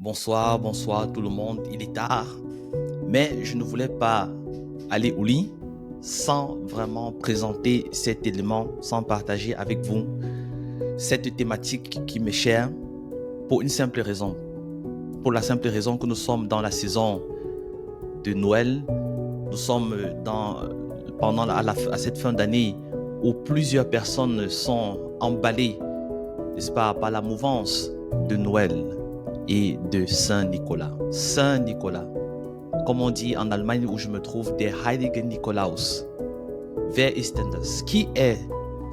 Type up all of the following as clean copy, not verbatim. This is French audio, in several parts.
Bonsoir, bonsoir tout le monde. Il est tard, mais je ne voulais pas aller au lit sans vraiment présenter cet élément, sans partager avec vous cette thématique qui m'est chère pour une simple raison. Pour la simple raison que nous sommes dans la saison de Noël, nous sommes pendant à cette fin d'année où plusieurs personnes sont emballées, n'est-ce pas, par la mouvance de Noël et de Saint-Nicolas. Saint-Nicolas, comme on dit en Allemagne où je me trouve, der Heilige Nikolaus. Wer ist denn das? Qui est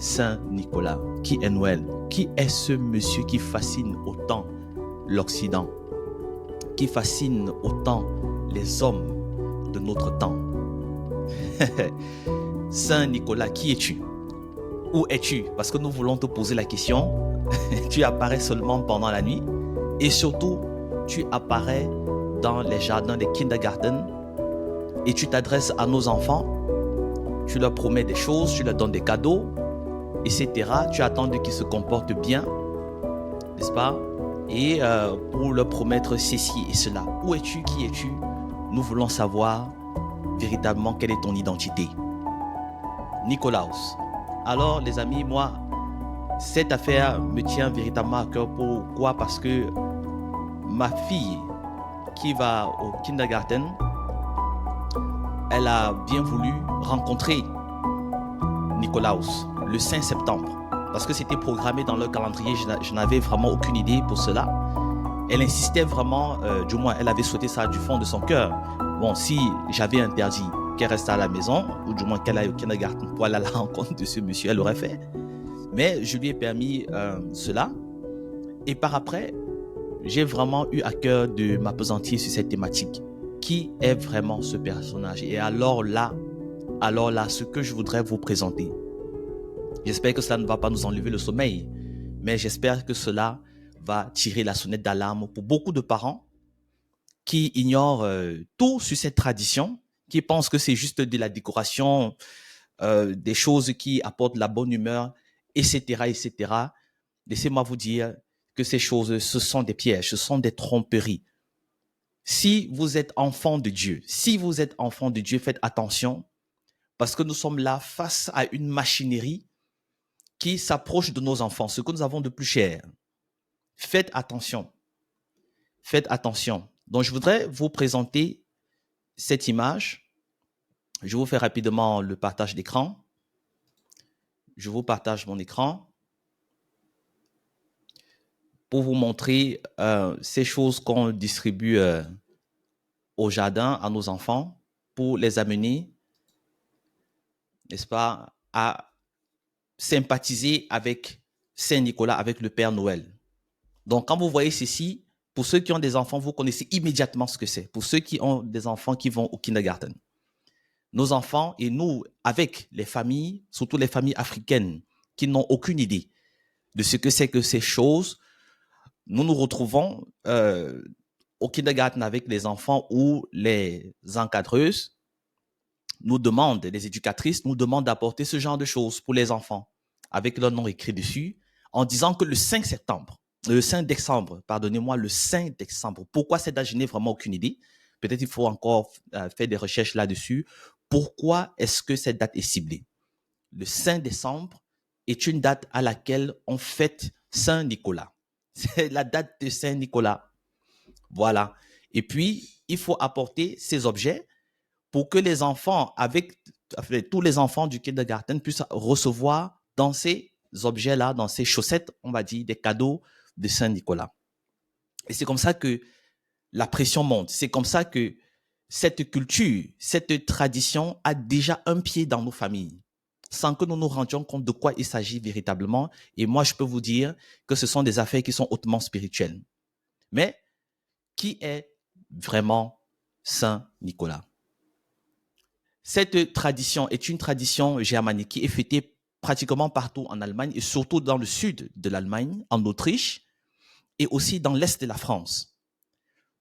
Saint-Nicolas? Qui est Noël? Qui est ce monsieur qui fascine autant l'Occident? Qui fascine autant les hommes de notre temps? Saint-Nicolas, qui es-tu? Où es-tu? Parce que nous voulons te poser la question. Tu apparais seulement pendant la nuit et surtout, tu apparais dans les jardins des kindergarten et tu t'adresses à nos enfants. Tu leur promets des choses, tu leur donnes des cadeaux, etc. Tu attends qu'ils se comportent bien, n'est-ce pas? Et pour leur promettre ceci et cela. Où es-tu? Qui es-tu? Nous voulons savoir véritablement quelle est ton identité. Nikolaus. Alors, les amis, moi, cette affaire me tient véritablement à cœur. Pourquoi? Parce que ma fille qui va au kindergarten, elle a bien voulu rencontrer Nikolaus le 5 septembre. Parce que c'était programmé dans leur calendrier, je n'avais vraiment aucune idée pour cela. Elle insistait vraiment, du moins elle avait souhaité ça du fond de son cœur. Bon, si j'avais interdit qu'elle reste à la maison, ou du moins qu'elle aille au kindergarten pour aller à la rencontre de ce monsieur, elle l'aurait fait. Mais je lui ai permis cela. Et par après, j'ai vraiment eu à cœur de m'appesantir sur cette thématique. Qui est vraiment ce personnage? Et alors là, ce que je voudrais vous présenter, j'espère que cela ne va pas nous enlever le sommeil, mais j'espère que cela va tirer la sonnette d'alarme pour beaucoup de parents qui ignorent tout sur cette tradition, qui pensent que c'est juste de la décoration, des choses qui apportent la bonne humeur, etc., etc. Laissez-moi vous dire que ces choses, ce sont des pièges, ce sont des tromperies. Si vous êtes enfant de Dieu, faites attention parce que nous sommes là face à une machinerie qui s'approche de nos enfants, ce que nous avons de plus cher. Faites attention. Faites attention. Donc, je voudrais vous présenter cette image. Je vous fais rapidement le partage d'écran. Je vous partage mon écran pour vous montrer ces choses qu'on distribue au jardin à nos enfants pour les amener, n'est-ce pas, à sympathiser avec Saint-Nicolas, avec le Père Noël. Donc, quand vous voyez ceci, pour ceux qui ont des enfants, vous connaissez immédiatement ce que c'est. Pour ceux qui ont des enfants qui vont au kindergarten. Nos enfants et nous, avec les familles, surtout les familles africaines, qui n'ont aucune idée de ce que c'est que ces choses, nous nous retrouvons au kindergarten avec les enfants où les encadreuses nous demandent, les éducatrices nous demandent d'apporter ce genre de choses pour les enfants, avec leur nom écrit dessus, en disant que le 5 décembre, pardonnez-moi, le 5 décembre. Pourquoi cette date? Je n'ai vraiment aucune idée. Peut-être il faut encore faire des recherches là-dessus. Pourquoi est-ce que cette date est ciblée? Le 5 décembre est une date à laquelle on fête Saint-Nicolas. C'est la date de Saint-Nicolas. Voilà. Et puis, il faut apporter ces objets pour que les enfants, tous les enfants du kindergarten puissent recevoir dans ces objets-là, dans ces chaussettes, on va dire, des cadeaux de Saint-Nicolas. Et c'est comme ça que la pression monte. C'est comme ça que cette culture, cette tradition a déjà un pied dans nos familles, sans que nous nous rendions compte de quoi il s'agit véritablement. Et moi, je peux vous dire que ce sont des affaires qui sont hautement spirituelles. Mais qui est vraiment Saint-Nicolas? Cette tradition est une tradition germanique qui est fêtée pratiquement partout en Allemagne et surtout dans le sud de l'Allemagne, en Autriche et aussi dans l'est de la France.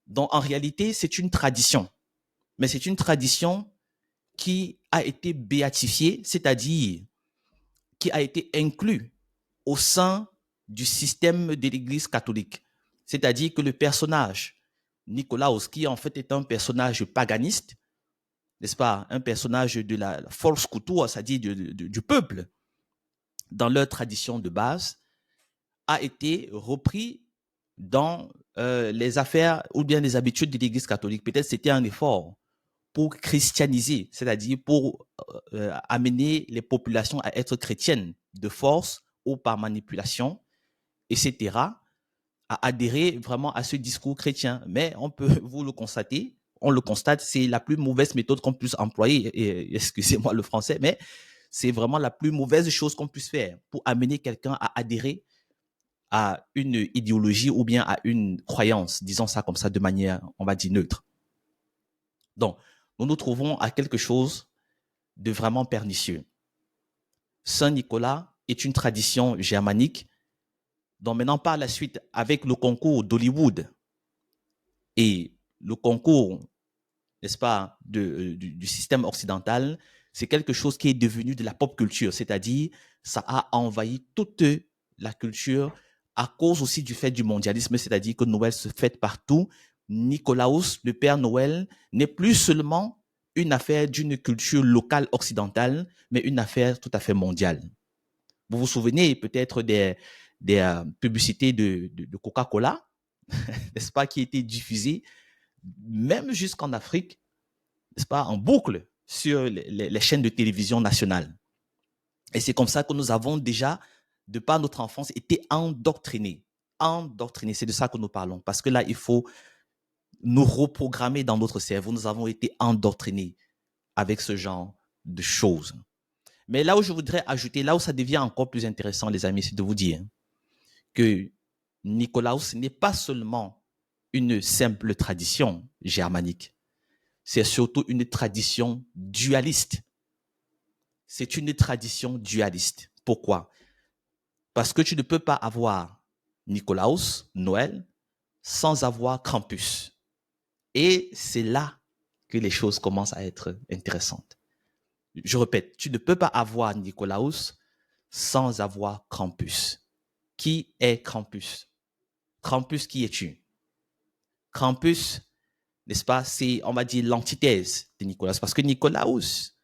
Donc en réalité, c'est une tradition, mais c'est une tradition qui a été béatifiée, c'est-à-dire qui a été inclus au sein du système de l'Église catholique. C'est-à-dire que le personnage Nicolaos, qui en fait est un personnage paganiste, n'est-ce pas, un personnage de la force couture, c'est-à-dire du peuple, dans leur tradition de base, a été repris dans les affaires ou bien les habitudes de l'Église catholique. Peut-être c'était un effort pour christianiser, c'est-à-dire pour amener les populations à être chrétiennes de force ou par manipulation, etc., à adhérer vraiment à ce discours chrétien. Mais on peut, vous le constater, on le constate, c'est la plus mauvaise méthode qu'on puisse employer, et excusez-moi le français, mais c'est vraiment la plus mauvaise chose qu'on puisse faire pour amener quelqu'un à adhérer à une idéologie ou bien à une croyance, disons ça comme ça de manière, on va dire, neutre. Donc, nous nous trouvons à quelque chose de vraiment pernicieux. Saint-Nicolas est une tradition germanique dont maintenant par la suite, avec le concours d'Hollywood et le concours, n'est-ce pas, du système occidental, c'est quelque chose qui est devenu de la pop culture, c'est-à-dire ça a envahi toute la culture à cause aussi du fait du mondialisme, c'est-à-dire que Noël se fête partout. Nicolaus, le Père Noël, n'est plus seulement une affaire d'une culture locale occidentale, mais une affaire tout à fait mondiale. Vous vous souvenez peut-être des publicités de Coca-Cola, n'est-ce pas, qui étaient diffusées même jusqu'en Afrique, n'est-ce pas, en boucle sur les chaînes de télévision nationales. Et c'est comme ça que nous avons déjà, de par notre enfance, été endoctrinés. Endoctrinés, c'est de ça que nous parlons. Parce que là, il faut nous reprogrammer dans notre cerveau. Nous avons été endoctrinés avec ce genre de choses. Mais là où je voudrais ajouter, là où ça devient encore plus intéressant, les amis, c'est de vous dire que Nicolaus n'est pas seulement une simple tradition germanique, c'est surtout une tradition dualiste. C'est une tradition dualiste. Pourquoi? Parce que tu ne peux pas avoir Nicolaus, Noël, sans avoir Krampus. Et c'est là que les choses commencent à être intéressantes. Je répète, tu ne peux pas avoir Nicolaus sans avoir Krampus. Qui est Krampus? Krampus, qui es-tu? Krampus, n'est-ce pas, c'est, on va dire, l'antithèse de Nicolaus. Parce que Nicolaus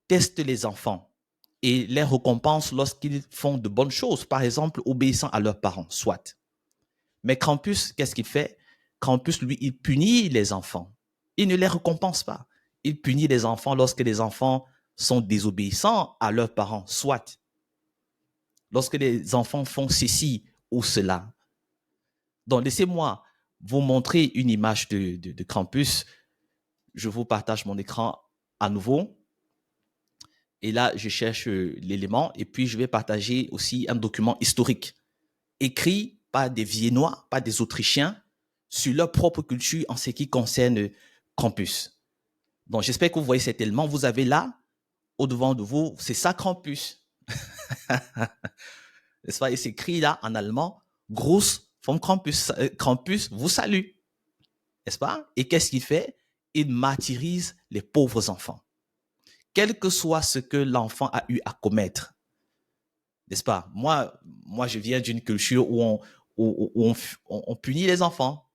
teste les enfants et les récompense lorsqu'ils font de bonnes choses, par exemple, obéissant à leurs parents, soit. Mais Krampus, qu'est-ce qu'il fait? Krampus, lui, il punit les enfants. Il ne les récompense pas. Il punit les enfants lorsque les enfants sont désobéissants à leurs parents, soit. Lorsque les enfants font ceci ou cela. Donc, laissez-moi vous montrer une image de Krampus. Je vous partage mon écran à nouveau. Et là, je cherche l'élément et puis je vais partager aussi un document historique écrit par des Viennois, par des Autrichiens sur leur propre culture en ce qui concerne Krampus. Donc, j'espère que vous voyez cet élément. Vous avez là, au-devant de vous, c'est ça Krampus. N'est-ce pas? Et c'est écrit là en allemand, Gruß vom Krampus. Krampus vous salue. N'est-ce pas? Et qu'est-ce qu'il fait? Il martyrise les pauvres enfants. Quel que soit ce que l'enfant a eu à commettre, n'est-ce pas? Moi, je viens d'une culture où on punit les enfants,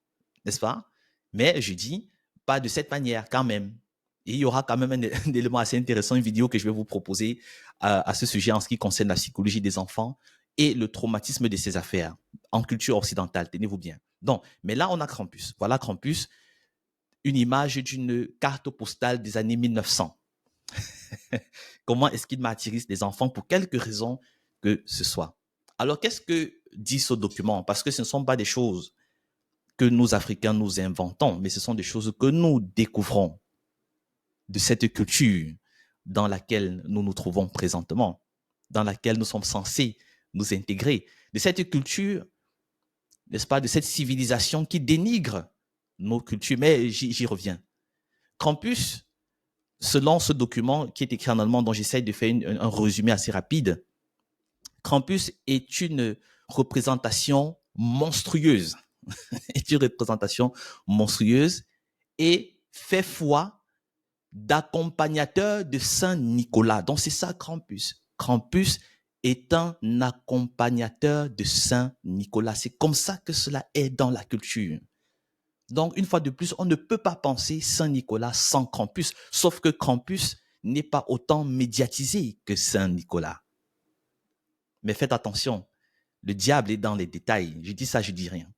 n'est-ce pas? Mais je dis, pas de cette manière quand même. Et il y aura quand même un élément assez intéressant, une vidéo que je vais vous proposer à ce sujet en ce qui concerne la psychologie des enfants et le traumatisme de ces affaires en culture occidentale. Tenez-vous bien. Donc, mais là, on a Krampus. Voilà Krampus, une image d'une carte postale des années 1900. Comment est-ce qu'il martyrise les enfants pour quelque raison que ce soit. Alors, qu'est-ce que dit ce document? Parce que ce ne sont pas des choses que nous, Africains, nous inventons, mais ce sont des choses que nous découvrons de cette culture dans laquelle nous nous trouvons présentement, dans laquelle nous sommes censés nous intégrer, de cette culture, n'est-ce pas, de cette civilisation qui dénigre nos cultures. Mais j'y reviens. Krampus, selon ce document qui est écrit en allemand, dont j'essaie de faire un résumé assez rapide, Krampus est une représentation monstrueuse. est une représentation monstrueuse et fait foi d'accompagnateur de Saint Nicolas. Donc c'est ça Krampus. Krampus est un accompagnateur de Saint Nicolas. C'est comme ça que cela est dans la culture. Donc, une fois de plus, on ne peut pas penser Saint-Nicolas sans Krampus, sauf que Krampus n'est pas autant médiatisé que Saint-Nicolas. Mais faites attention, le diable est dans les détails. Je dis ça, je dis rien.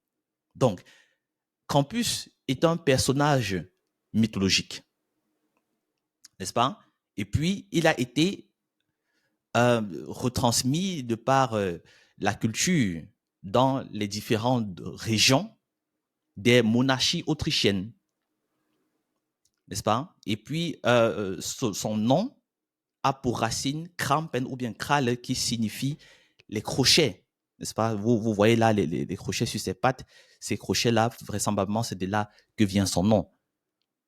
Donc, Krampus est un personnage mythologique, n'est-ce pas? Et puis, il a été retransmis de par la culture dans les différentes régions des monarchies autrichiennes, n'est-ce pas? Et puis, son nom a pour racine Krampen ou bien Krale qui signifie les crochets, n'est-ce pas? Vous voyez là les crochets sur ses pattes. Ces crochets-là, vraisemblablement, c'est de là que vient son nom.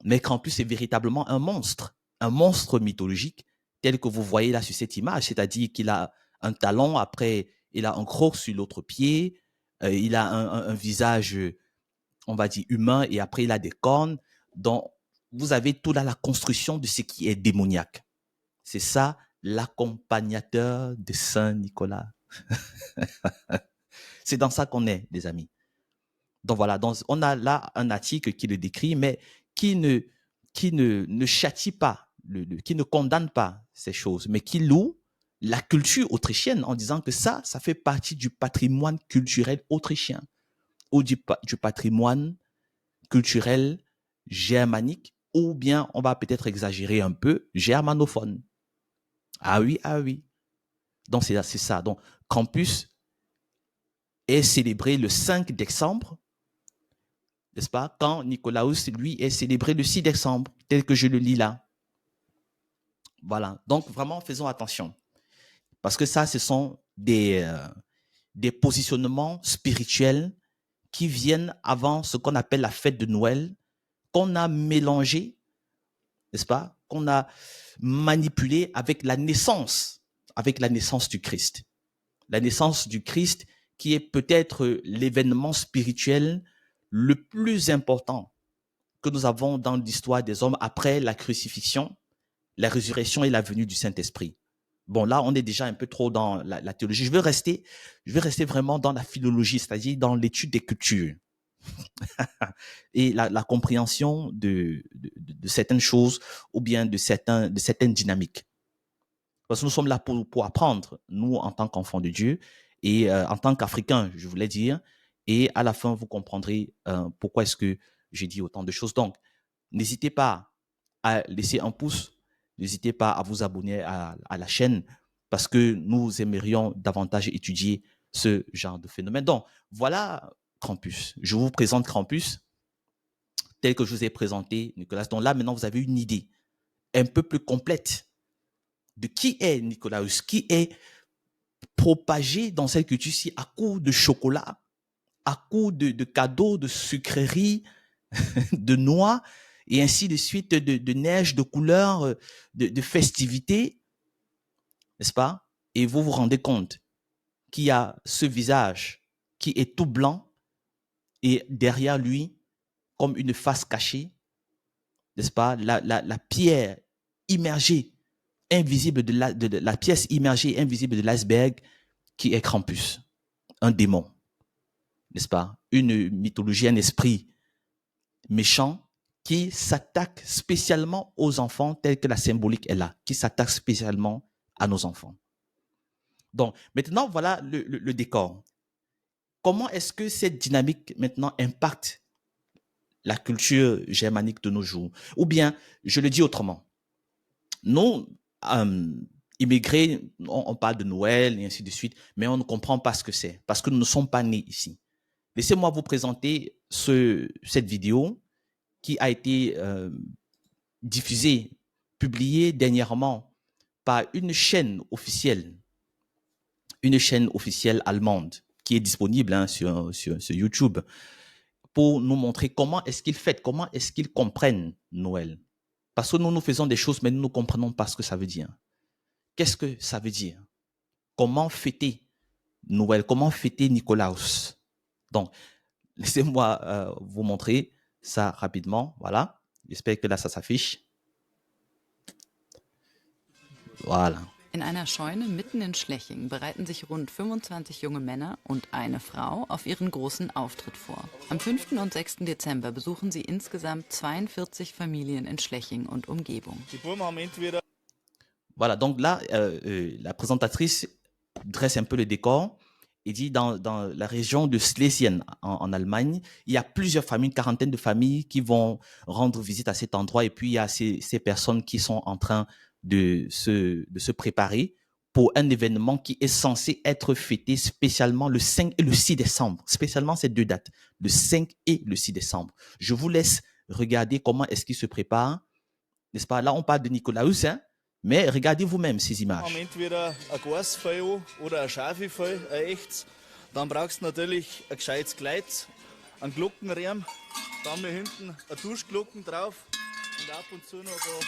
Mais Krampus est véritablement un monstre mythologique tel que vous voyez là sur cette image, c'est-à-dire qu'il a un talon, après il a un croc sur l'autre pied, il a un visage, on va dire, humain, et après il a des cornes. Donc, vous avez tout là la construction de ce qui est démoniaque. C'est ça, l'accompagnateur de Saint Nicolas. C'est dans ça qu'on est, les amis. Donc voilà, donc on a là un article qui le décrit, mais qui ne châtie pas, qui ne condamne pas ces choses, mais qui loue la culture autrichienne en disant que ça fait partie du patrimoine culturel autrichien ou du patrimoine culturel germanique, ou bien, on va peut-être exagérer un peu, germanophone. Ah oui, ah oui. Donc c'est ça. Donc Krampus est célébré le 5 décembre, n'est-ce pas, quand Nicolaus, lui, est célébré le 6 décembre, tel que je le lis là. Voilà. Donc vraiment, faisons attention. Parce que ça, ce sont des positionnements spirituels qui viennent avant ce qu'on appelle la fête de Noël, qu'on a mélangé, n'est-ce pas, qu'on a manipulé avec la naissance du Christ. La naissance du Christ qui est peut-être l'événement spirituel le plus important que nous avons dans l'histoire des hommes après la crucifixion, la résurrection et la venue du Saint-Esprit. Bon, là, on est déjà un peu trop dans la théologie. Je vais rester vraiment dans la philologie, c'est-à-dire dans l'étude des cultures et la compréhension de certaines choses ou bien de certaines dynamiques. Parce que nous sommes là pour apprendre, nous, en tant qu'enfants de Dieu, et en tant qu'Africains, je voulais dire, et à la fin, vous comprendrez pourquoi est-ce que j'ai dit autant de choses. Donc, n'hésitez pas à laisser un pouce, n'hésitez pas à vous abonner à la chaîne, parce que nous aimerions davantage étudier ce genre de phénomène. Donc, voilà Krampus. Je vous présente Krampus, tel que je vous ai présenté, Nicolas. Donc là, maintenant, vous avez une idée un peu plus complète de qui est Nicolaus, qui est propagé dans cette culture-ci à coup de chocolat, à coup de cadeaux, de sucreries, de noix, et ainsi de suite, de neige, de couleurs, de festivités, n'est-ce pas? Et vous vous rendez compte qu'il y a ce visage qui est tout blanc, et derrière lui, comme une face cachée, n'est-ce pas? La pierre immergée, invisible de la pièce immergée, invisible de l'iceberg, qui est Krampus, un démon, n'est-ce pas? Une mythologie, un esprit méchant qui s'attaque spécialement aux enfants, tel que la symbolique est là, qui s'attaque spécialement à nos enfants. Donc, maintenant, voilà le décor. Comment est-ce que cette dynamique maintenant impacte la culture germanique de nos jours? Ou bien, je le dis autrement, nous, immigrés, on parle de Noël et ainsi de suite, mais on ne comprend pas ce que c'est, parce que nous ne sommes pas nés ici. Laissez-moi vous présenter cette vidéo qui a été diffusée, publiée dernièrement par une chaîne officielle allemande qui est disponible sur YouTube, pour nous montrer comment est-ce qu'ils fêtent, comment est-ce qu'ils comprennent Noël. Parce que nous faisons des choses, mais nous ne comprenons pas ce que ça veut dire. Qu'est-ce que ça veut dire? Comment fêter Noël? Comment fêter Nicolaus? Donc, laissez-moi vous montrer ça rapidement. Voilà. J'espère que là, ça s'affiche. Voilà. In einer Scheune mitten in Schleching bereiten sich rund 25 junge Männer und eine Frau auf ihren großen Auftritt vor. Am 5. und 6. Dezember besuchen sie insgesamt 42 Familien in Schleching und Umgebung. Die Burmen haben entweder Voilà, donc là, la présentatrice dresse un peu le décor et dit dans la région de Schlesien en Allemagne, il y a plusieurs familles, une quarantaine de familles qui vont rendre visite à cet endroit et puis il y a ces personnes qui sont en train de se préparer pour un événement qui est censé être fêté spécialement le 5 et le 6 décembre, spécialement ces deux dates, le 5 et le 6 décembre. Je vous laisse regarder comment est-ce qu'ils se préparent, n'est-ce pas? Là, on parle de Nikolaus, hein? Mais regardez vous-même ces haben images. entweder ein Gasfell an oder ein Schafifell, ein echtes. Dann brauchst du natürlich ein gescheites Kleid, einen Glockenriemen, dann mit hinten eine Duschglocken drauf und ab und zu noch ein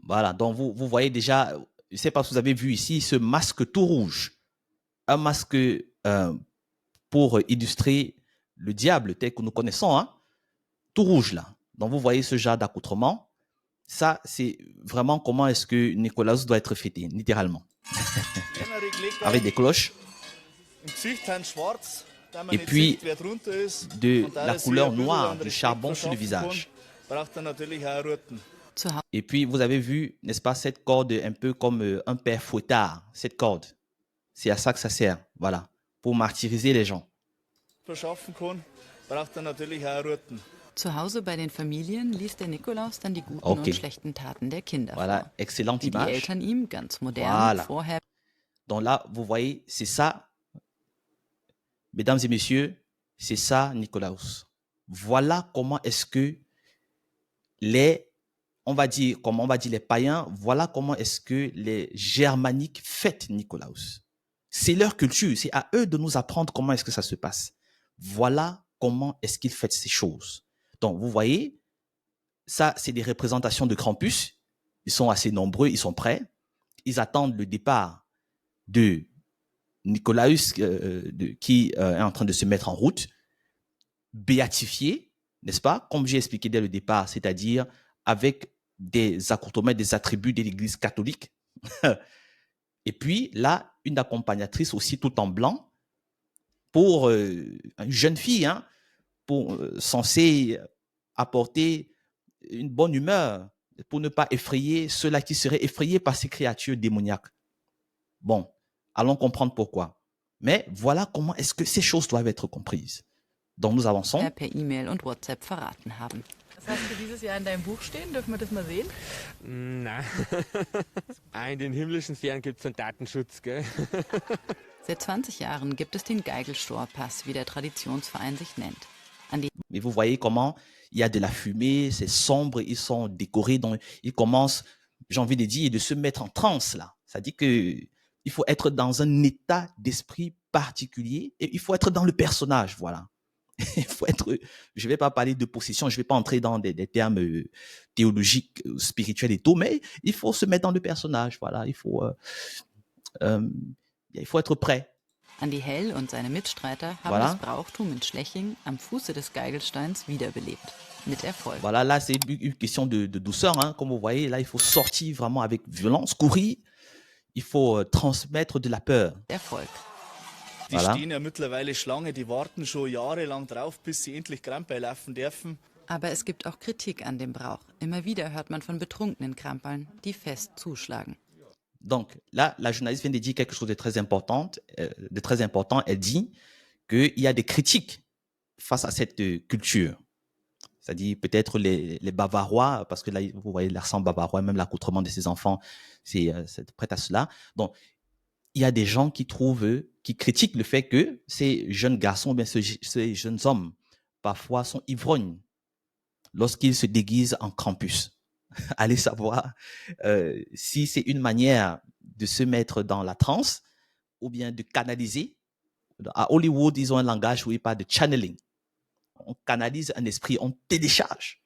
Voilà, donc vous voyez déjà, je ne sais pas si vous avez vu ici, ce masque tout rouge. Un masque pour illustrer le diable tel que nous connaissons, hein, tout rouge là. Donc vous voyez ce genre d'accoutrement. Ça, c'est vraiment comment est-ce que Nikolaus doit être fêté, littéralement. kleinere Gleckerl. Avec des cloches Im Gesicht haben sie schwarz, da man et nicht puis sieht, wer drunter ist. de Und da la er sich couleur ein bisschen noire, an du Respekt charbon sur le verschaffen visage. kann, braucht er natürlich auch Ruten. Zu Hause Et puis, vous avez vu, n'est-ce pas, cette corde un peu comme un père fouettard, cette corde. C'est à ça que ça sert, voilà, pour martyriser les gens. Verschaffen kann, braucht er natürlich auch Ruten. Zu Hause bei den Familien liest der Nikolaus dann die guten Okay. und schlechten Taten der Kinder Voilà, vor. excellente Wie die image. Eltern ihm ganz modern Voilà. vorher Donc là, vous voyez, c'est ça, mesdames et messieurs, c'est ça, Nikolaus. Voilà comment est-ce que on va dire les païens, voilà comment est-ce que les germaniques fêtent Nikolaus. C'est leur culture, c'est à eux de nous apprendre comment est-ce que ça se passe. Voilà comment est-ce qu'ils fêtent ces choses. Donc, vous voyez, ça, c'est des représentations de Krampus. Ils sont assez nombreux, ils sont prêts. Ils attendent le départ de Nikolaus qui est en train de se mettre en route, béatifié, n'est-ce pas? Comme j'ai expliqué dès le départ, c'est-à-dire avec des accoutrements, des attributs de l'Église catholique. Et puis là, une accompagnatrice aussi tout en blanc pour une jeune fille, hein, pour censée apporter une bonne humeur, pour ne pas effrayer ceux-là qui seraient effrayés par ces créatures démoniaques. Bon, allons comprendre pourquoi. Mais voilà comment est-ce que ces choses doivent être comprises. Donc nous avançons. per E-Mail und WhatsApp verraten haben. Was hast du dieses Jahr in deinem Buch stehen? Dürfen wir das mal sehen? Nein. In den himmlischen Sphären gibt es einen Datenschutz, gell? Seit 20 Jahren gibt es den Geigelstor-Pass, wie der Traditionsverein sich nennt. Mais vous voyez comment il y a de la fumée, c'est sombre, ils sont décorés, donc ils commencent, j'ai envie de dire, de se mettre en transe là. Ça dit que il faut être dans un état d'esprit particulier et il faut être dans le personnage, voilà. Il faut être, je vais pas parler de possession, je vais pas entrer dans des termes théologiques, spirituels et tout, mais il faut se mettre dans le personnage, voilà. Il faut être prêt. Andi Hell und seine Mitstreiter haben Voilà. das Brauchtum in Schleching am Fuße des Geigelsteins wiederbelebt. Mit Erfolg. Voilà, là, c'est une question de douceur, hein. Comme vous voyez, là, il faut sortir vraiment avec violence, courir. Il faut transmettre de la peur. Erfolg. Die Voilà. stehen ja mittlerweile Schlange, die warten schon jahrelang drauf, bis sie endlich Krampel laufen dürfen. Aber es gibt auch Kritik an dem Brauch. Immer wieder hört man von betrunkenen Krampeln, die fest zuschlagen. Donc là, la journaliste vient de dire quelque chose de très important. Elle dit qu'il y a des critiques face à cette culture. C'est-à-dire peut-être les Bavarois, parce que là, vous voyez l'accent bavarois, même l'accoutrement de ces enfants, c'est prêt à cela. Donc, il y a des gens qui critiquent le fait que ces jeunes garçons, bien ces jeunes hommes, parfois sont ivrognes lorsqu'ils se déguisent en Krampus. Allez savoir si c'est une manière de se mettre dans la transe ou bien de canaliser. À Hollywood, ils ont un langage où ils parlent de channeling. On canalise un esprit, on télécharge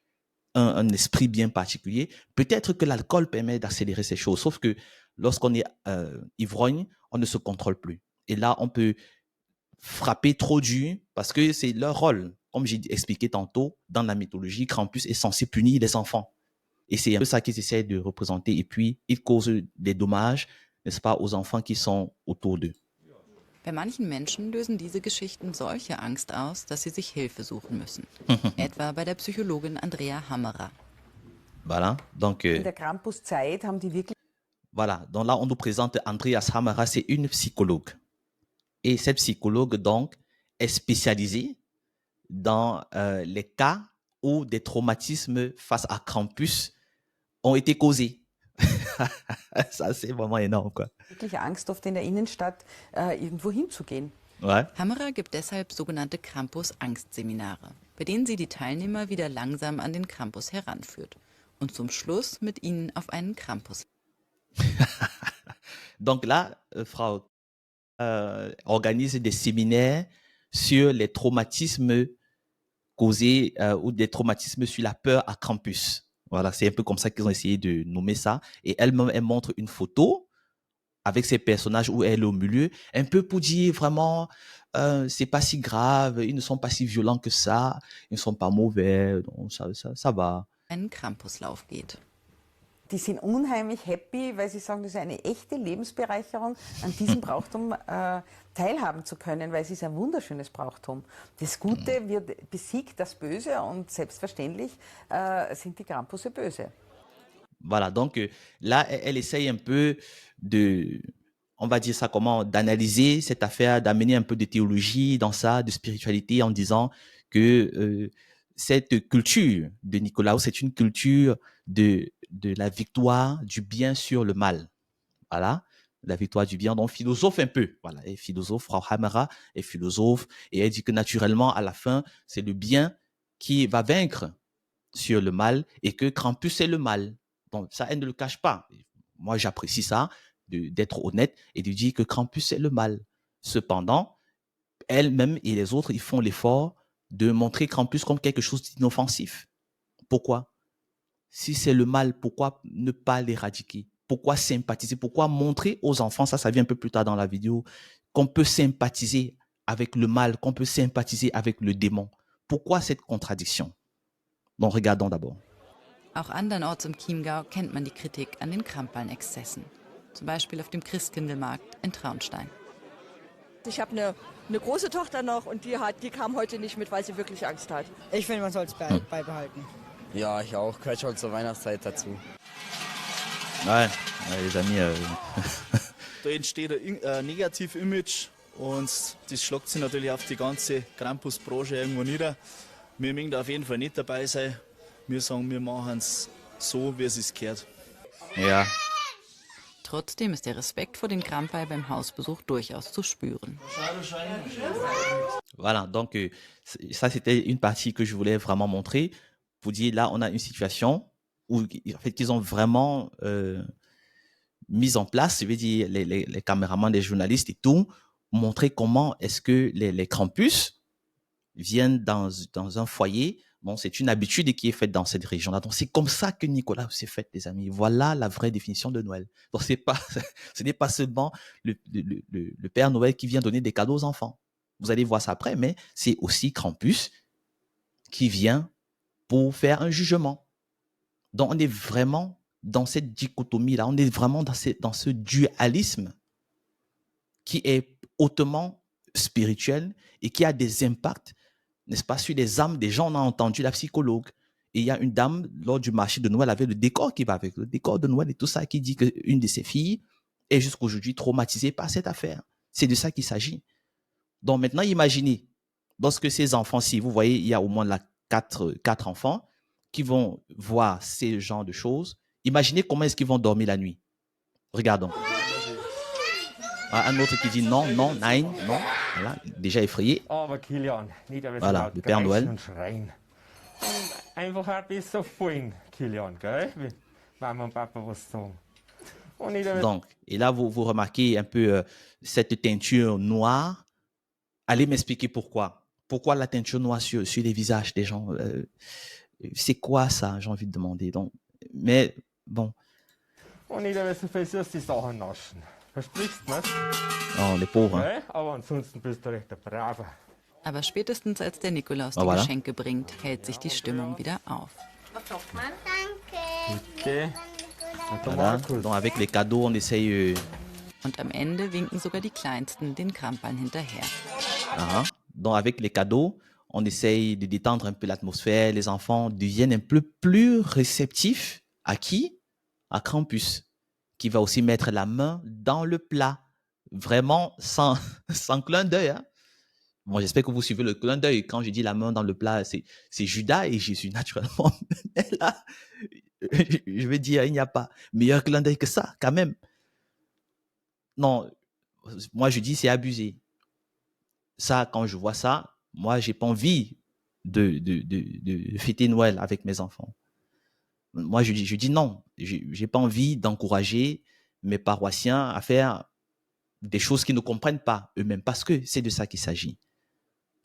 un esprit bien particulier. Peut-être que l'alcool permet d'accélérer ces choses, sauf que lorsqu'on est ivrogne, on ne se contrôle plus. Et là, on peut frapper trop dur parce que c'est leur rôle. Comme j'ai expliqué tantôt, dans la mythologie, Krampus est censé punir les enfants. Et c'est un peu ça qu'ils essaient de représenter. Et puis, ils causent des dommages, n'est-ce pas, aux enfants qui sont autour d'eux. Bei manchen Menschen lösen diese Geschichten solche Angst aus, dass sie sich Hilfe suchen müssen. Etwa bei der Psychologin Andrea Hammerer. Voilà. Donc, In der Krampuszeit haben die wirklich voilà. Donc là, on nous présente Andreas Hammerer, c'est une psychologue. Et cette psychologue, donc, est spécialisée dans les cas où des traumatismes face à Krampus ont été causés. Ça, c'est vraiment énorme, quoi. wirklich Angst, oft in der Innenstadt irgendwo hinzugehen. Ouais. Hammerer gibt deshalb sogenannte Krampus-Angstseminare, bei denen sie die Teilnehmer wieder langsam an den Krampus heranführt und zum Schluss mit ihnen auf einen Krampus. Donc là, Frau organise des séminaires sur les traumatismes causés ou des traumatismes sur la peur à Krampus. Voilà, c'est un peu comme ça qu'ils ont essayé de nommer ça. Et elle-même, elle montre une photo avec ses personnages où elle est au milieu, un peu pour dire vraiment, c'est pas si grave, ils ne sont pas si violents que ça, ils ne sont pas mauvais, donc ça va. Einen Krampuslauf geht. Die sind unheimlich happy, weil sie sagen, das ist eine echte Lebensbereicherung, an diesem Brauchtum teilhaben zu können, weil es ist ein wunderschönes Brauchtum. Das Gute wird besiegt das Böse und selbstverständlich sind die Krampusse böse. Voilà, donc là, elle essaye un peu de, on va dire ça comment, d'analyser cette affaire, d'amener un peu de théologie dans ça, de spiritualité, en disant que cette culture de Nicolaus, c'est une culture de la victoire du bien sur le mal. Voilà, la victoire du bien. Donc, philosophe un peu. Voilà, et philosophe, Frau Hammerer est philosophe, et elle dit que naturellement, à la fin, c'est le bien qui va vaincre sur le mal, et que Krampus, c'est le mal. Donc, ça, elle ne le cache pas. Moi, j'apprécie ça, d'être honnête et de dire que Krampus, c'est le mal. Cependant, elle-même et les autres, ils font l'effort de montrer Krampus comme quelque chose d'inoffensif. Pourquoi? Si c'est le mal, pourquoi ne pas l'éradiquer? Pourquoi sympathiser? Pourquoi montrer aux enfants, ça vient un peu plus tard dans la vidéo, qu'on peut sympathiser avec le mal, qu'on peut sympathiser avec le démon? Pourquoi cette contradiction? Donc, regardons d'abord. Auch andernorts im Chiemgau kennt man die Kritik an den Krampaln-Exzessen. Zum Beispiel auf dem Christkindlmarkt in Traunstein. Ich habe eine große Tochter noch und die kam heute nicht mit, weil sie wirklich Angst hat. Ich finde, man soll es beibehalten. Ja, ich auch. Gehört schon zur Weihnachtszeit dazu. Ouais, les amis. Da entsteht ein Negativ-Image und das schlägt sich natürlich auf die ganze Krampus-Branche irgendwo nieder. Wir möchten da auf jeden Fall nicht dabei sein. Wir sagen, wir machen es so, wie es sich gehört. Ja. Trotzdem ist der Respekt vor den Krampal beim Hausbesuch durchaus zu spüren. Voilà, donc ça c'était une partie que je voulais vraiment montrer pour dire là on a une situation où en fait ils ont vraiment mis en place, je veux dire les caméramans, les journalistes et tout, montrer comment est-ce que les Krampus viennent dans un foyer. Bon, c'est une habitude qui est faite dans cette région-là. Donc, c'est comme ça que Nicolas s'est fait, les amis. Voilà la vraie définition de Noël. Donc, ce n'est pas seulement le Père Noël qui vient donner des cadeaux aux enfants. Vous allez voir ça après, mais c'est aussi Krampus qui vient pour faire un jugement. Donc, on est vraiment dans cette dichotomie-là. On est vraiment dans ce dualisme qui est hautement spirituel et qui a des impacts, n'est-ce pas, sur les âmes des gens. On a entendu la psychologue. Et il y a une dame, lors du marché de Noël, avec le décor qui va avec, le décor de Noël et tout ça, qui dit qu'une de ses filles est jusqu'aujourd'hui traumatisée par cette affaire. C'est de ça qu'il s'agit. Donc maintenant, imaginez, lorsque ces enfants-ci, vous voyez, il y a au moins là 4 enfants qui vont voir ces genres de choses. Imaginez comment est-ce qu'ils vont dormir la nuit. Regardons. Un autre qui dit non, non, nein, non. Voilà, déjà effrayé. Voilà, le Père Noël. Einfach ein bisschen vorhin, Kilian, gell? Wie Mama und Papa was sagen. Donc, et là, vous remarquez un peu cette teinture noire. Allez m'expliquer pourquoi. Pourquoi la teinture noire sur les visages des gens? C'est quoi ça, j'ai envie de demander. Donc, mais bon. Und nicht einmal so viel süße Sachen naschen. Versprichst du mir's? Oh, les pauvres. Okay? Aber ansonsten bist du recht ein Braver. Aber spätestens als der Nikolaus die voilà. Geschenke bringt, hält sich die Stimmung wieder auf. Was sagt man? Danke. Okay. Voilà. Donc avec les cadeaux, on essaye... Und am Ende winken sogar die Kleinsten den Krambeln hinterher. Donc avec les cadeaux, on essaye de détendre un peu l'atmosphère. Les enfants deviennent un peu plus réceptifs. À qui? À Krampus, qui va aussi mettre la main dans le plat. Vraiment sans clin d'œil. Hein. Bon, j'espère que vous suivez le clin d'œil. Quand je dis la main dans le plat, c'est Judas et Jésus, naturellement. Mais là, je vais dire, il n'y a pas meilleur clin d'œil que ça, quand même. Non, moi, je dis, c'est abusé. Ça, quand je vois ça, moi, j'ai pas envie de fêter Noël avec mes enfants. Moi, je dis non. J'ai pas envie d'encourager mes paroissiens à faire des choses qu'ils ne comprennent pas eux-mêmes, parce que c'est de ça qu'il s'agit.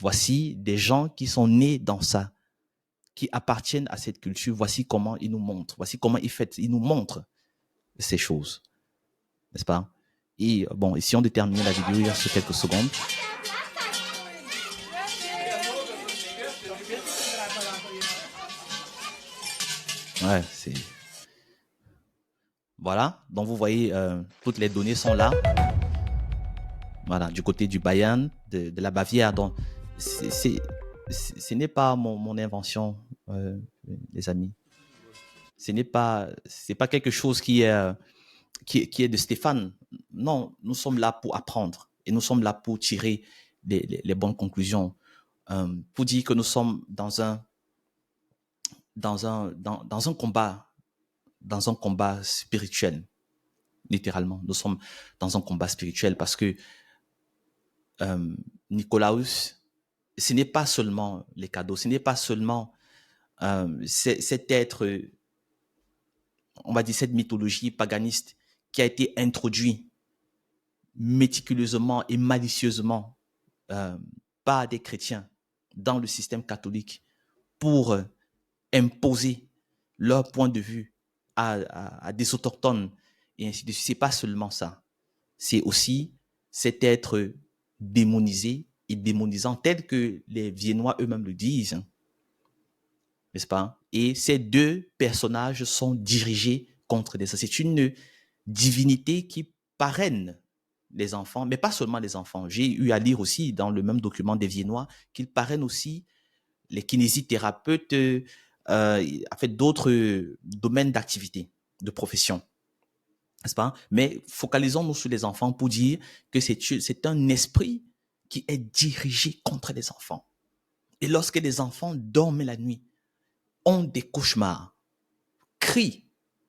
Voici des gens qui sont nés dans ça, qui appartiennent à cette culture. Voici comment ils nous montrent. Voici comment ils nous montrent ces choses. N'est-ce pas? Et bon, essayons de terminer la vidéo il y a quelques secondes. Ouais, c'est... Voilà, donc vous voyez, toutes les données sont là. Voilà, du côté du Bayern, de la Bavière. Donc, ce n'est pas mon invention, les amis. C'est pas quelque chose qui est de Stéphane. Non, nous sommes là pour apprendre et nous sommes là pour tirer les bonnes conclusions. Pour dire que nous sommes dans un combat spirituel, littéralement. Nous sommes dans un combat spirituel parce que Nicolaus, ce n'est pas seulement les cadeaux, ce n'est pas seulement cet être, on va dire cette mythologie paganiste qui a été introduit méticuleusement et malicieusement par des chrétiens dans le système catholique pour imposer leur point de vue à des autochtones et ainsi de suite. C'est pas seulement ça. C'est aussi cet être démonisé et démonisant tel que les Viennois eux-mêmes le disent. N'est-ce pas? Et ces deux personnages sont dirigés contre des... C'est une divinité qui parraine les enfants, mais pas seulement les enfants. J'ai eu à lire aussi dans le même document des Viennois qu'ils parrainent aussi les kinésithérapeutes, en fait, d'autres domaines d'activité, de profession. N'est-ce pas? Mais focalisons-nous sur les enfants pour dire que c'est un esprit qui est dirigé contre les enfants. Et lorsque les enfants dorment la nuit, ont des cauchemars, crient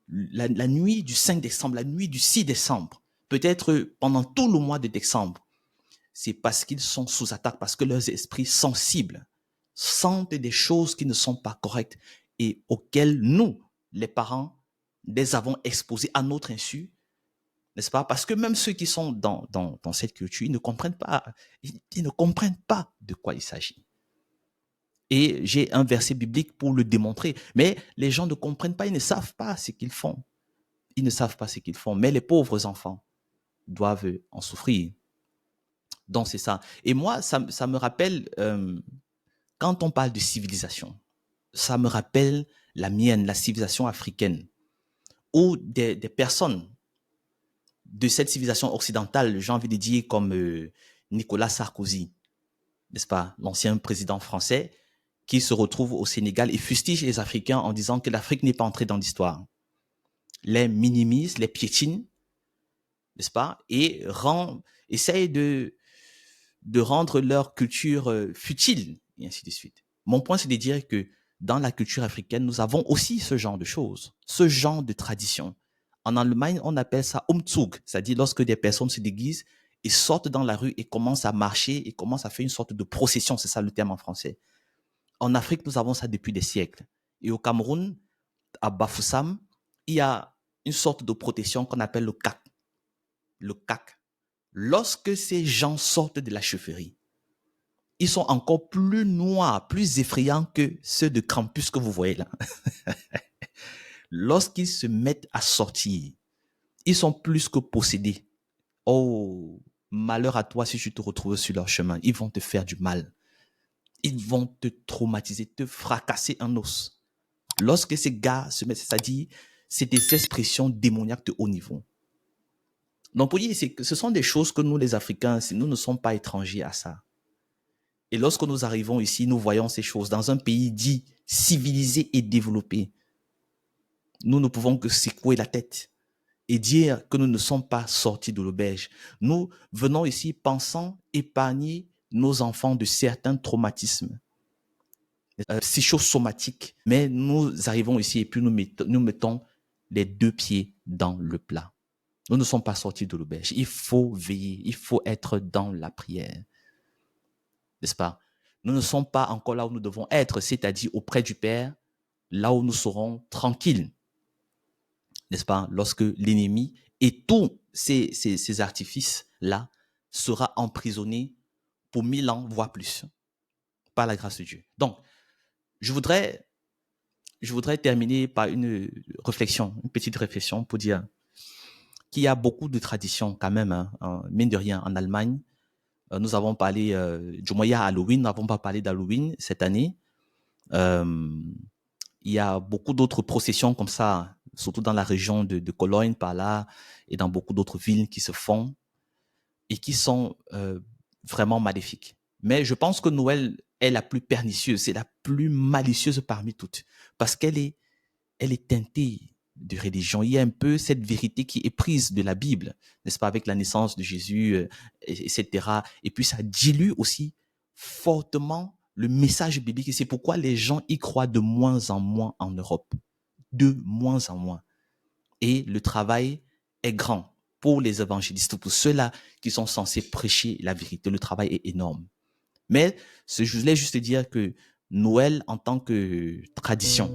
la nuit du 5 décembre, la nuit du 6 décembre, peut-être pendant tout le mois de décembre, c'est parce qu'ils sont sous attaque, parce que leurs esprits sensibles sentent des choses qui ne sont pas correctes et auxquelles nous, les parents, les avons exposés à notre insu, n'est-ce pas? Parce que même ceux qui sont dans cette culture, ils ne comprennent pas de quoi il s'agit. Et j'ai un verset biblique pour le démontrer. Mais les gens ne comprennent pas, ils ne savent pas ce qu'ils font. Ils ne savent pas ce qu'ils font. Mais les pauvres enfants doivent en souffrir. Donc c'est ça. Et moi, ça me rappelle, quand on parle de civilisation, ça me rappelle la mienne, la civilisation africaine, où des personnes de cette civilisation occidentale, j'ai envie de dire comme Nicolas Sarkozy, n'est-ce pas, l'ancien président français, qui se retrouve au Sénégal et fustige les Africains en disant que l'Afrique n'est pas entrée dans l'histoire. Les minimise, les piétine, n'est-ce pas, et essaye de rendre leur culture futile, et ainsi de suite. Mon point, c'est de dire que dans la culture africaine, nous avons aussi ce genre de choses, ce genre de tradition. En Allemagne, on appelle ça Umzug, c'est-à-dire lorsque des personnes se déguisent et sortent dans la rue et commencent à marcher et commencent à faire une sorte de procession, c'est ça le terme en français. En Afrique, nous avons ça depuis des siècles. Et au Cameroun, à Bafoussam, il y a une sorte de protection qu'on appelle le CAC. Le CAC. Lorsque ces gens sortent de la chefferie, ils sont encore plus noirs, plus effrayants que ceux de Krampus que vous voyez là. Lorsqu'ils se mettent à sortir, ils sont plus que possédés. Oh, malheur à toi si tu te retrouves sur leur chemin. Ils vont te faire du mal. Ils vont te traumatiser, te fracasser un os. Lorsque ces gars se mettent, c'est-à-dire, c'est des expressions démoniaques de haut niveau. Donc, pour dire, ce sont des choses que nous, les Africains, nous ne sommes pas étrangers à ça. Et lorsque nous arrivons ici, nous voyons ces choses dans un pays dit civilisé et développé. Nous ne pouvons que secouer la tête et dire que nous ne sommes pas sortis de l'auberge. Nous venons ici pensant épargner nos enfants de certains traumatismes psychosomatiques. Mais nous arrivons ici et puis nous mettons les deux pieds dans le plat. Nous ne sommes pas sortis de l'auberge. Il faut veiller, il faut être dans la prière. N'est-ce pas? Nous ne sommes pas encore là où nous devons être, c'est-à-dire auprès du Père, là où nous serons tranquilles. N'est-ce pas? Lorsque l'ennemi et tous ces artifices-là sera emprisonné pour 1000 ans, voire plus, par la grâce de Dieu. Donc, je voudrais terminer par une petite réflexion pour dire qu'il y a beaucoup de traditions quand même, mine de rien, en Allemagne. Nous avons parlé du moyen Halloween, nous n'avons pas parlé d'Halloween cette année. Il y a beaucoup d'autres processions comme ça, surtout dans la région de Cologne, par là, et dans beaucoup d'autres villes qui se font et qui sont vraiment maléfiques. Mais je pense que Noël est la plus pernicieuse, c'est la plus malicieuse parmi toutes, parce qu'elle est teintée de religion. Il y a un peu cette vérité qui est prise de la Bible, n'est-ce pas, avec la naissance de Jésus, etc. Et puis ça dilue aussi fortement le message biblique. Et c'est pourquoi les gens y croient de moins en moins en Europe. De moins en moins. Et le travail est grand pour les évangélistes, pour ceux-là qui sont censés prêcher la vérité. Le travail est énorme. Mais je voulais juste dire que Noël, en tant que tradition,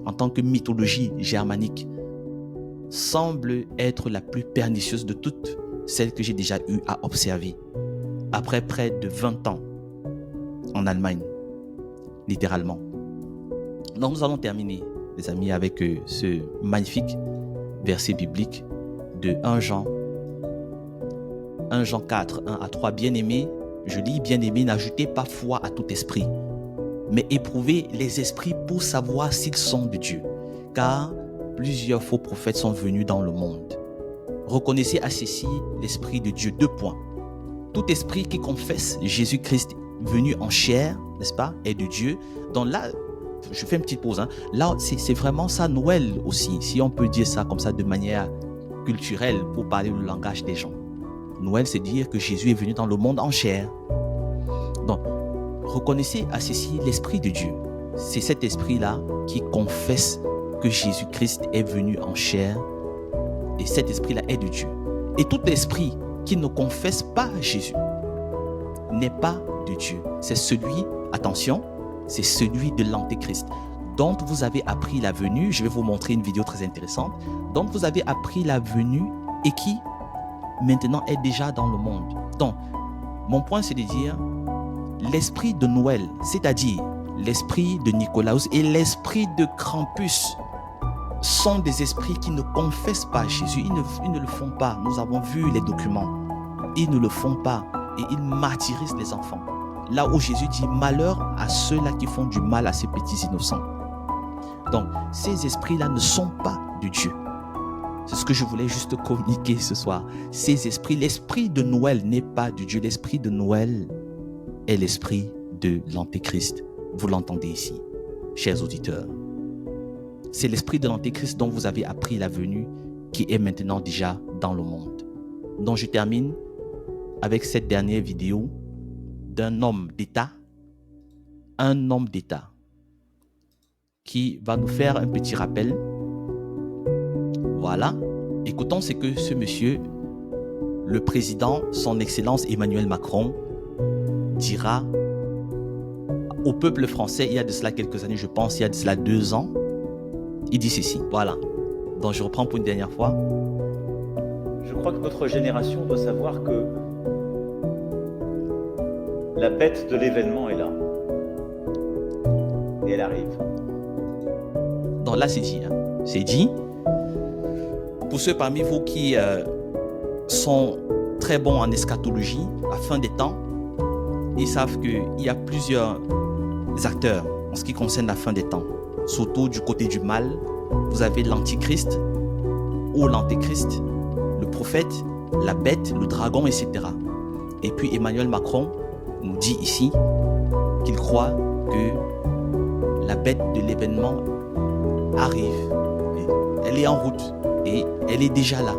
en tant que mythologie germanique, semble être la plus pernicieuse de toutes celles que j'ai déjà eu à observer. Après près de 20 ans en Allemagne, littéralement. Donc nous allons terminer, les amis, avec ce magnifique verset biblique de 1 Jean 4, 1 à 3. Bien-aimés, je lis, bien-aimés, n'ajoutez pas foi à tout esprit, mais éprouvez les esprits pour savoir s'ils sont de Dieu, car plusieurs faux prophètes sont venus dans le monde. Reconnaissez à ceci l'Esprit de Dieu. 2 points. Tout esprit qui confesse Jésus-Christ venu en chair, n'est-ce pas, est de Dieu. Donc là, je fais une petite pause. Là, c'est vraiment ça, Noël aussi, si on peut dire ça comme ça de manière culturelle pour parler le langage des gens. Noël, c'est dire que Jésus est venu dans le monde en chair. Donc, reconnaissez à ceci l'Esprit de Dieu. C'est cet esprit-là qui confesse que Jésus-Christ est venu en chair. Et cet esprit-là est de Dieu. Et tout esprit qui ne confesse pas Jésus n'est pas de Dieu. C'est celui, attention, c'est celui de l'Antéchrist, dont vous avez appris la venue. Je vais vous montrer une vidéo très intéressante. Dont vous avez appris la venue et qui maintenant est déjà dans le monde. Donc, mon point, c'est de dire l'esprit de Noël, c'est-à-dire l'esprit de Nicolaus et l'esprit de Krampus sont des esprits qui ne confessent pas Jésus. Ils ne le font pas. Nous avons vu les documents. Ils ne le font pas et ils martyrisent les enfants. Là où Jésus dit malheur à ceux-là qui font du mal à ces petits innocents. Donc, ces esprits-là ne sont pas de Dieu. C'est ce que je voulais juste communiquer ce soir. Ces esprits, l'esprit de Noël n'est pas de Dieu. L'esprit de Noël est l'esprit de l'Antéchrist. Vous l'entendez ici, chers auditeurs. C'est l'esprit de l'Antéchrist dont vous avez appris la venue qui est maintenant déjà dans le monde. Donc je termine avec cette dernière vidéo d'un homme d'État, un homme d'État qui va nous faire un petit rappel. Voilà, écoutons ce que ce monsieur, le président, son Excellence Emmanuel Macron, dira au peuple français il y a de cela quelques années, je pense, il y a de cela 2 ans. Il dit ceci, voilà. Donc je reprends pour une dernière fois. Je crois que notre génération doit savoir que la bête de l'événement est là. Et elle arrive. Donc là c'est dit. C'est dit. Pour ceux parmi vous qui sont très bons en eschatologie, à fin des temps, ils savent qu'il y a plusieurs acteurs en ce qui concerne la fin des temps. surtout du côté du mal, vous avez l'antichrist ou l'antéchrist, le prophète, la bête, le dragon, etc. Et puis Emmanuel Macron nous dit ici qu'il croit que la bête de l'événement arrive. Elle est en route et elle est déjà là.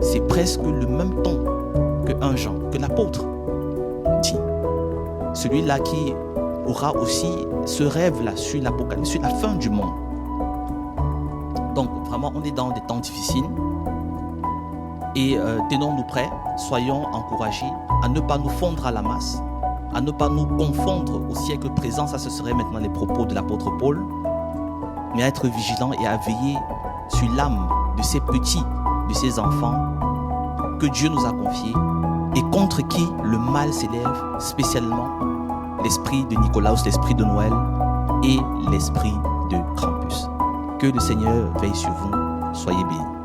C'est presque le même ton que 1 Jean, que l'apôtre dit. Celui-là qui aura aussi ce rêve-là sur l'Apocalypse, sur la fin du monde. Donc vraiment, on est dans des temps difficiles et tenons-nous prêts, soyons encouragés à ne pas nous fondre à la masse, à ne pas nous confondre au siècle présent, ça ce serait maintenant les propos de l'apôtre Paul, mais à être vigilants et à veiller sur l'âme de ces petits, de ces enfants que Dieu nous a confiés et contre qui le mal s'élève, spécialement l'esprit de Nicolaus, l'esprit de Noël et l'esprit de Krampus. Que le Seigneur veille sur vous, soyez bénis.